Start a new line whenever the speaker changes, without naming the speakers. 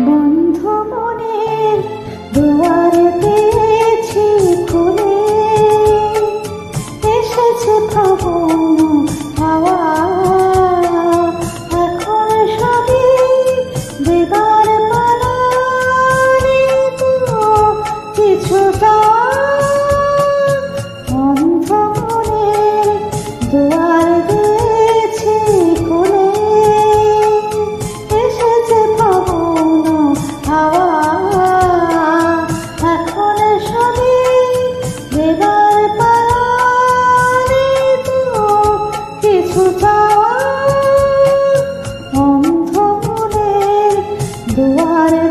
বন্ধ মনের দুয়ারে পেয়েছি খুলে, এসেছে ফাগুন হাওয়া, এখন সবই দেবার পালা, কিছুটা বন্ধ মনের দুয়ারে পেয়েছি খুলে, এসেছে ফাগুন হাওয়া, এখন সবই দেবার পালা, কিছুটা বন্ধ মনের দুয়ারে